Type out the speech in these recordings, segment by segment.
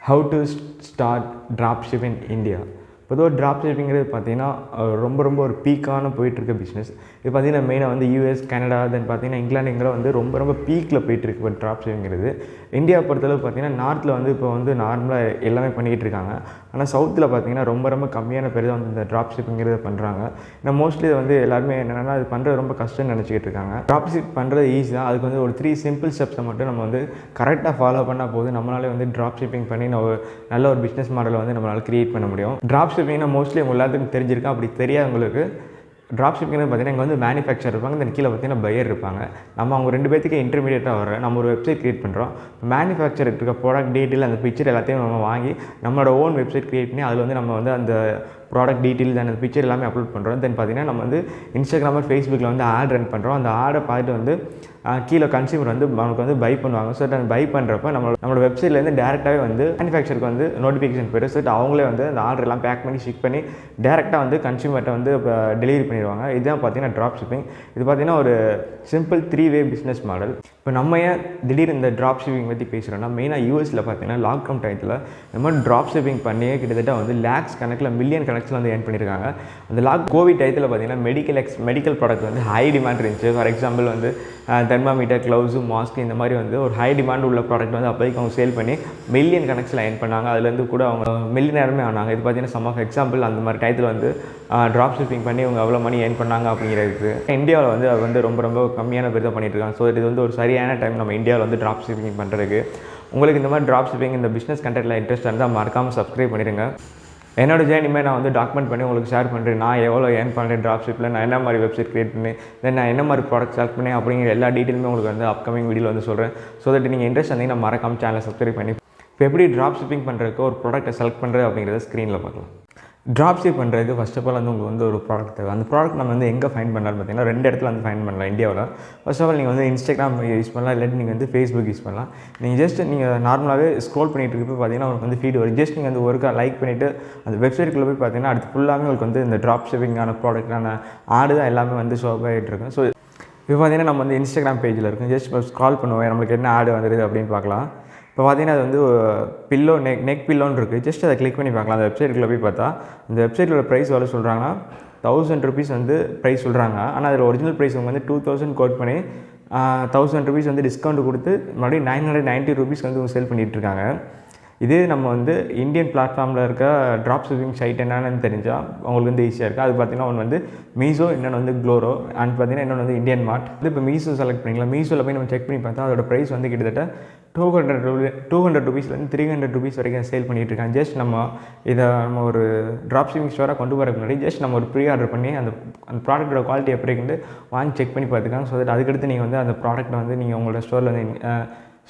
How to start dropship in India. பொதுவாக drop ஷிப்பிங்கிறது பார்த்தீங்கன்னா ரொம்ப ஒரு பீக்கான போயிட்டுருக்க பிஸ்னஸ். இது பார்த்தீங்கன்னா மெயினாக வந்து யூஎஸ், கனடா, தென் பார்த்தீங்கன்னா இங்கிலாந்து இங்கெல்லாம் வந்து ரொம்ப பீக்கில் போயிட்டுருக்கு இப்போ ட்ராப் ஷிப்பிங்கிறது. இந்தியா பொறுத்தளவு பார்த்தீங்கன்னா நார்த்தில் வந்து இப்போ வந்து நார்மலாக எல்லாமே பண்ணிக்கிட்டு இருக்காங்க. ஆனால் சவுத்தில் பார்த்தீங்கன்னா ரொம்ப கம்மியான பேர் தான் வந்து இந்த ட்ராப் ஷிப்பிங்கிறத பண்ணுறாங்க. ஏன்னா மோஸ்ட்லி வந்து எல்லாருமே என்னென்னா அது பண்ணுறது ரொம்ப கஷ்டம்னு நினச்சிக்கிட்டு இருக்காங்க. ட்ராப் ஷிப் பண்ணுறது ஈஸி தான். அதுக்கு வந்து ஒரு 3 சிம்பிள் ஸ்டெப்ஸை மட்டும் நம்ம வந்து கரெக்டாக ஃபாலோ பண்ணால் போது நம்மளாலே வந்து ட்ராப் ஷிப்பிங் பண்ணி நல்ல ஒரு பிஸ்னஸ் மாடலை வந்து நம்மளால் க்ரியேட் பண்ண முடியும். ட்ராப் ஷிப்பிங்னா மோஸ்ட்லி உங்கள் எல்லாத்துக்கும் தெரிஞ்சிருக்கா. அப்படி தெரியாதவங்களுக்கு ட்ராப் ஷிப்பிங்னு பார்த்தீங்கன்னா இங்கே வந்து மேனுஃபேக்சர் இருப்பாங்க, தென் கீழே பார்த்தீங்கன்னா பையர் இருப்பாங்க. நம்ம அவங்க 2 பேத்துக்கு இன்டர்மீடியேட்டாக வர நம்ம ஒரு வெப்சைட் க்ரியேட் பண்ணுறோம். மேனுஃபேக்சர் இருக்க ப்ராடக்ட் டீட்டெயில் அந்த பிக்சர் எல்லாத்தையும் நம்ம வாங்கி நம்மளோட ஓன் வெப்சைட் க்ரியேட் பண்ணி அதில் வந்து நம்ம வந்து அந்த ப்ராடக்ட் டீட்டெயில்ஸ் அந்த பிக்சர் எல்லாமே அப்லோட் பண்ணுறோம். தென் பார்த்தீங்கன்னா நம்ம வந்து இன்ஸ்டாகிராம், ஃபேஸ்புக்கில் வந்து ஆட் ரன் பண்ணுறோம். அந்த ஆடை பார்த்துட்டு வந்து கீழே கன்சியூமர் வந்து நமக்கு வந்து பை பண்ணுவாங்க. ஸோ அந்த பை பண்ணுறப்ப நம்மளோட வெப்சைட்லேருந்து டேரெக்டாகவே வந்து மேனுஃபேக்சருக்கு வந்து நோட்டிஃபிகேஷன் போய்ட்டு ஸோ அவங்களே வந்து அந்த ஆர்டர் எல்லாம் பேக் பண்ணி ஷிப் பண்ணி டேரெக்டாக வந்து கன்சியூமர்கிட்ட வந்து டெலிவரி பண்ணிடுவாங்க. இதுதான் பார்த்தீங்கன்னா ட்ராப் ஷிப்பிங். இது பார்த்தீங்கன்னா ஒரு சிம்பிள் 3-வே பிஸ்னஸ் மாடல். இப்போ நம்ம ஏன் திடீர் இந்த ட்ராப் ஷிப்பிங் பற்றி பேசுகிறோன்னா, மெயினாக யூஎஸில் பார்த்தீங்கன்னா லாக்டவுன் டயத்தில் இந்த மாதிரி ட்ராப் ஷிப்பிங் பண்ணியே கிட்டத்தட்ட வந்து லேக்ஸ் கணக்கில் மில்லியன் கணக்கில் வந்து ஏர்ன் பண்ணியிருக்காங்க. அந்த கோவிட் டயத்தில் பார்த்தீங்கன்னா மெடிக்கல் ப்ராடக்ட் வந்து ஹை டிமாண்ட் இருந்துச்சு. ஃபார் எக்ஸாம்பிள் வந்து தெர்மாமீட்டர், க்ளவுஸு, மாஸ்க் இந்த மாதிரி வந்து ஒரு ஹை டிமாண்ட் உள்ள ப்ராடக்ட் வந்து அப்போதைக்கு அவங்க சேல் பண்ணி மில்லியன் கணக்கில் ஏர்ன் பண்ணாங்க. அதுலேருந்து கூட அவங்க மில்லியனருமே ஆனாங்க. இது பார்த்தீங்கன்னா சம் ஆஃப் எக்ஸாம்பிள் அந்த மாதிரி டயத்தில் வந்து ட்ராப் ஷிப்பிங் பண்ணி அவங்க எவ்வளோ மணி ஏர்ன் பண்ணாங்க அப்படிங்கிறதுக்கு. இந்தியாவில் வந்து அது வந்து ரொம்ப கம்மியான பேர் தான் பண்ணிட்டு இருக்காங்க. ஸோ இது வந்து ஒரு சரியான டைம் நம்ம இந்தியாவில் வந்து ட்ராப் ஷிப்பிங் பண்ணுறதுக்கு. உங்களுக்கு இந்த மாதிரி ட்ராப் ஷிப்பிங் இந்த பிஸ்னஸ் கண்டென்ட்டில் இன்ட்ரெஸ்ட் இருந்தால் மறக்காமல் சப்ஸ்கிரைப் பண்ணிடுங்க. என்னோட ஜேர்னிமே நான் வந்து டாக்குமெண்ட் பண்ணி உங்களுக்கு ஷேர் பண்ணுறேன். நான் எவ்வளோ ஏர்ன் பண்ணுறேன் ட்ராப் ஷிப்பில், நான் என்ன மாதிரி வெப்சைட் க்ரியேட் பண்ணி, தென் நான் என்ன மாதிரி ப்ராடக்ட் செலக்ட் பண்ணேன் அப்படிங்கிற எல்லா டீட்டெயிலுமே உங்களுக்கு வந்து அப்கமிங் வீடியோவில் வந்து சொல்கிறேன். ஸோ தட் நீங்கள் இன்ட்ரெஸ்ட் வந்தீங்கன்னா மறக்காமல் சேனலை சப்ஸ்கிரைப் பண்ணி இப்போ எப்படி ட்ராப் ஷிப்பிங் பண்ணுறதுக்கு ஒரு ப்ராடக்ட்டை செலக்ட் பண்ணுறது அப்படிங்கிறத ஸ்க்ரீனில் பார்க்கலாம். ட்ராப் ஷிப் பண்ணுறதுக்கு ஃபர்ஸ்ட் ஆஃப் ஆல் வந்து உங்களுக்கு வந்து ஒரு ப்ராடக்ட் தேவை. அந்த ப்ராடக்ட் நம்ம வந்து எங்கே ஃபைண்ட் பண்ணலாம்னு பார்த்தீங்கன்னா 2 இடத்துல வந்து ஃபைண்ட் பண்ணலாம் இந்தியாவில். ஃபர்ஸ்ட் ஆஃப் ஆல் நீங்கள் வந்து இன்ஸ்டாகிராம் யூஸ் பண்ணலாம், இல்லாட்டி நீங்கள் வந்து ஃபேஸ்புக் யூஸ் பண்ணலாம். நீங்கள் நார்மலாகவே ஸ்க்ரோல் பண்ணிட்டு இருக்கப்போ பார்த்தீங்கன்னா உங்களுக்கு வந்து ஃபீட் வரும். ஜஸ்ட் நீங்கள் வந்து ஒருக்கா லைக் பண்ணிவிட்டு அந்த வெப்சைட்டுக்குள்ளே போய் பார்த்தீங்கன்னா அடுத்து ஃபுல்லாகவே உங்களுக்கு வந்து இந்த ட்ராப் ஷிப்பிங்கான ப்ராடக்டான ஆடு தான் எல்லாமே வந்து ஷோ ஆகிட்டு இருக்கும். ஸோ இப்போ பார்த்தீங்கன்னா நம்ம வந்து இன்ஸ்டாகிராம் பேஜில் இருக்கும். ஜஸ்ட் இப்போ ஸ்க்ரால் பண்ணுவோம் நம்மளுக்கு என்ன ஆடு வந்துடுது அப்படின்னு பார்க்கலாம். இப்போ பார்த்தீங்கன்னா அது வந்து பில்லோ நெக் பில்லோன்னு இருக்குது. ஜஸ்ட் அதை கிளிக் பண்ணி பார்க்கலாம். அந்த வெப்சைட்டுக்குள்ளே போய் பார்த்தா அந்த வெப்சைட்டோட ப்ரைஸ் எவ்வளோ சொல்கிறாங்கன்னா ₹1000 வந்து ப்ரைஸ் சொல்கிறாங்க. ஆனால் அதில் ஒரிஜினல் ப்ரைஸ் அவங்க வந்து 2000 கோட் பண்ணி ₹1000 வந்து டிஸ்கவுண்ட் கொடுத்து மறுபடியும் ₹990 வந்து அவங்க சேல் பண்ணிகிட்ருக்காங்க. இதே நம்ம வந்து இந்தியன் பிளாட்ஃபார்மில் இருக்க ட்ராப் ஷிப்பிங் சைட் என்னென்னு தெரிஞ்சால் அவங்களுக்கு வந்து ஈஸியாக இருக்குது. அது பார்த்தீங்கன்னா ஒன்று வந்து மீஷோ, இன்னொன்று வந்து க்ளோரோ, அண்ட் பார்த்தீங்கன்னா இன்னொன்று வந்து இந்தியன் மார்ட். இது இப்போ மீஷோ செலக்ட் பண்ணிக்கலாம். மீஷோவில் போய் நம்ம செக் பண்ணி பார்த்தா அதோட ப்ரைஸ் வந்து கிட்டத்தட்ட $200 $300 வரைக்கும் சேல் பண்ணிகிட்டு இருக்காங்க. ஜஸ்ட் நம்ம ஒரு ட்ராப் ஷிப்பிங் ஸ்டோராக கொண்டு வரதுக்கு முன்னாடி ஜஸ்ட் நம்ம ஒரு ப்ரீ ஆர்டர் பண்ணி அந்த ப்ராடக்ட்டோட குவாலிட்டி எப்படி இருக்குன்னு வாங்கி செக் பண்ணி பார்த்துக்காங்க. ஸோ தட் அதுக்கடுத்து நீங்கள் வந்து அந்த ப்ராடக்ட்டை வந்து நீங்கள் உங்களோட ஸ்டோரில் வந்து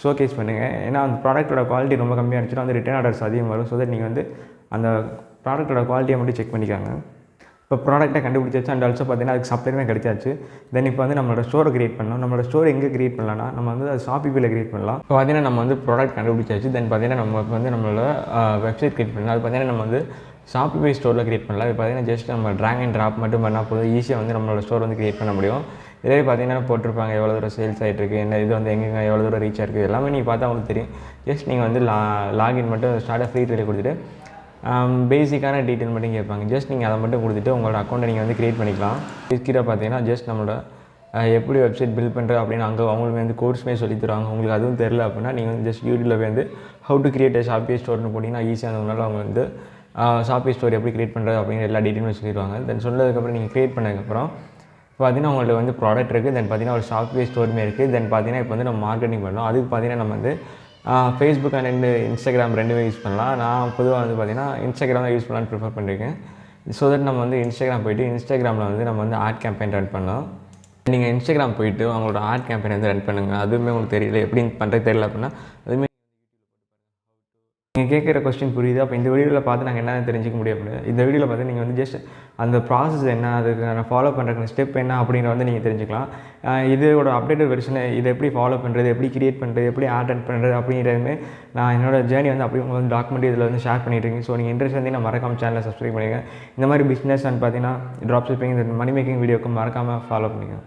ஷோகேஸ் பண்ணுங்கள். ஏன்னா அந்த ப்ராடக்ட்டோட குவாலிட்டி ரொம்ப கம்மியாக இருந்துச்சுன்னா வந்து ரிட்டர்ன் ஆர்டர்ஸ் அதிகம் வரும். ஸோ தட் நீங்கள் வந்து அந்த ப்ராடக்ட்டோட குவாலிட்டியை மட்டும் செக் பண்ணிக்காங்க. இப்போ ப்ராடக்ட்டை கண்டுபிடிச்சாச்சு அண்ட் ஆல்சோ பார்த்தீங்கன்னா அதுக்கு சப்ளையுமே கிடைச்சாச்சு. தென் இப்போ வந்து நம்மளோட ஸ்டோரை க்ரியேட் பண்ணலாம். நம்மளோட ஸ்டோர் எங்கே க்ரியேட் பண்ணலாம்னா நம்ம வந்து அது ஷாப்பிஃபைல க்ரியேட் பண்ணலாம். இப்போ பார்த்தீங்கன்னா நம்ம வந்து ப்ராடக்ட் கண்டுபிடிச்சாச்சு. தென் பார்த்தீங்கன்னா நம்ம வந்து நம்மளோட வெப்சைட் க்ரியேட் பண்ணலாம். அது பார்த்தீங்கன்னா நம்ம வந்து ஷாப்பிஃபை ஸ்டோரில் க்ரியேட் பண்ணலாம். இப்போ பார்த்தீங்கன்னா ஜஸ்ட் நம்ம ட்ராக் அண்ட் ட்ராப் மட்டும் பண்ணால் போதும், ஈஸியாக வந்து நம்மளோட ஸ்டோர் வந்து க்ரியேட் பண்ண முடியும். இதே பார்த்தீங்கன்னா போட்டிருப்பாங்க எவ்வளோ தூரம் சேல்ஸ் ஆகிட்டு இருக்குது, என்ன இது வந்து எங்கெங்கே எவ்வளோ தூரம் ரீச் ஆகிருக்கு எல்லாமே நீங்கள் பார்த்தா உங்களுக்கு தெரியும். ஜஸ்ட் நீங்கள் வந்து லாகின் மட்டும் ஸ்டார்ட்டாக ஃப்ரீ ட்ரையல் கொடுத்துட்டு பேசிக்கான டீட்டெயில் மட்டும் கேட்பாங்க. ஜஸ்ட் நீங்கள் அதை மட்டும் கொடுத்துட்டு உங்களோட அக்கௌண்ட்டை நீங்கள் வந்து க்ரியேட் பண்ணிக்கலாம். கீழே பார்த்தீங்கன்னா ஜஸ்ட் நம்மளோட எப்படி வெப்சைட் பில்ட் பண்ணுறது அப்படின்னு அங்கே அவங்களுக்கு வந்து கோர்ஸ்மே சொல்லி தருவாங்க. உங்களுக்கு அதுவும் தெரில அப்படின்னா நீங்கள் வந்து ஜஸ்ட் யூடியூப்பில் வந்து ஹவு டு கிரியேட் ஷாப்பிஃபை ஸ்டோர்னு போட்டிங்கன்னா ஈஸியாக இருந்ததுனால அவங்க வந்து ஷாப்பிஃபை ஸ்டோர் எப்படி க்ரியேட் பண்ணுறது அப்படிங்கிற எல்லா டீட்டெயிலுமே சொல்லிடுவாங்க. தென் சொன்னதுக்கப்புறம் நீங்கள் க்ரியேட் பண்ணதுக்கப்புறம் பார்த்தீங்கன்னா உங்கள்ட்ட வந்து ப்ராடக்ட் இருக்குது. தென் பார்த்தீங்கன்னா ஒரு ஷாப்பிஃபை ஸ்டோருமே இருக்குது. தென் பார்த்தீங்கன்னா இப்போ வந்து நம்ம மார்க்கெட்டிங் பண்ணோம். அதுக்கு பார்த்தீங்கன்னா நம்ம வந்து ஃபேஸ்புக் அண்ட் இன்ஸ்டாகிராம் 2மே யூஸ் பண்ணலாம். நான் பொதுவாக வந்து பார்த்தீங்கன்னா இன்ஸ்டாகிராம் தான் யூஸ் பண்ணலான்னு ப்ரிஃபர் பண்ணியிருக்கேன். ஸோ தட் நம்ம வந்து இன்ஸ்டாகிராம் போய்ட்டு இன்ஸ்டாகிராமில் வந்து நம்ம வந்து ஆட் கேம்பெயின் ரன் பண்ணலாம். நீங்கள் இன்ஸ்டாகிராம் போய்ட்டு அவங்களோட ஆட் கேம்பெயின் வந்து ரன் பண்ணுங்கள். அதுவுமே உங்களுக்கு தெரியல எப்படி பண்ணுறது தெரியல அப்படின்னா அதுவுமே நீங்கள் கேட்குற கொஸ்டின் புரியுது. அப்போ இந்த வீடியோவில் பார்த்து நாங்கள் என்ன தெரிஞ்சிக்க முடியும் அப்படின்னு இந்த வீடியோவில் பார்த்து நீங்கள் வந்து ஜஸ்ட் அந்த ப்ராசஸ் என்ன, அதுக்கு ஃபாலோ பண்ணுறதுக்கு ஸ்டெப் என்ன அப்படிங்கிற வந்து நீங்கள் தெரிஞ்சுக்கலாம். இதோட அப்டேட்டட் வெர்ஷனை இதை எப்படி ஃபாலோ பண்ணுறது, எப்படி கிரியேட் பண்ணுறது, எப்படி ஆட் பண்ணுறது அப்படிங்கிறதுமே நான் என்னோட ஜேர்னி வந்து அப்படி உங்களுக்கு வந்து டாக்குமெண்ட் இதில் வந்து ஷேர் பண்ணிட்டுருக்கேன். ஸோ நீங்கள் இன்ட்ரெஸ்ட் வந்து நான் மறக்காமல் சேனலை சப்ஸ்கிரைப் பண்ணிங்க. இந்த மாதிரி பிஸ்னஸ் அண்ட் பார்த்தீங்கன்னா ட்ராப் ஷிப்பிங் இந்த மணி மேக்கிங் வீடியோக்கு மறக்காமல் ஃபாலோ பண்ணிங்க.